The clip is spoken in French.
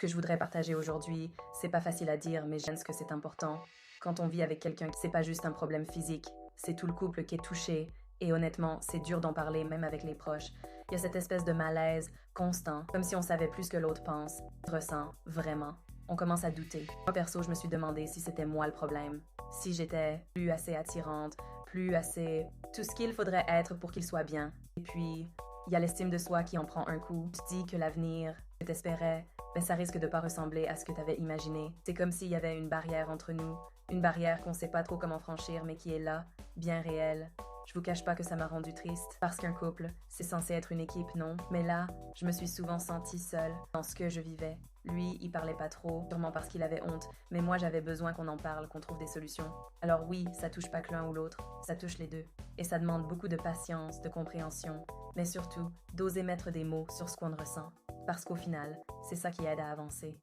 Ce que je voudrais partager aujourd'hui, c'est pas facile à dire, mais j'aime ce que c'est important. Quand on vit avec quelqu'un, c'est pas juste un problème physique, c'est tout le couple qui est touché. Et honnêtement, c'est dur d'en parler même avec les proches. Il y a cette espèce de malaise constant, comme si on savait plus que l'autre pense, ressent, vraiment. On commence à douter. Moi perso, je me suis demandé si c'était moi le problème. Si j'étais plus assez attirante, plus assez... tout ce qu'il faudrait être pour qu'il soit bien. Et puis, il y a l'estime de soi qui en prend un coup. Tu te dis que l'avenir que t'espérais, ben ça risque de pas ressembler à ce que t'avais imaginé. C'est comme s'il y avait une barrière entre nous, une barrière qu'on sait pas trop comment franchir, mais qui est là, bien réelle. Je vous cache pas que ça m'a rendu triste, parce qu'un couple, c'est censé être une équipe, non? Mais là, je me suis souvent sentie seule dans ce que je vivais. Lui, il parlait pas trop, sûrement parce qu'il avait honte, mais moi j'avais besoin qu'on en parle, qu'on trouve des solutions. Alors oui, ça touche pas que l'un ou l'autre, ça touche les deux. Et ça demande beaucoup de patience, de compréhension, mais surtout d'oser mettre des mots sur ce qu'on ressent. Parce qu'au final, c'est ça qui aide à avancer.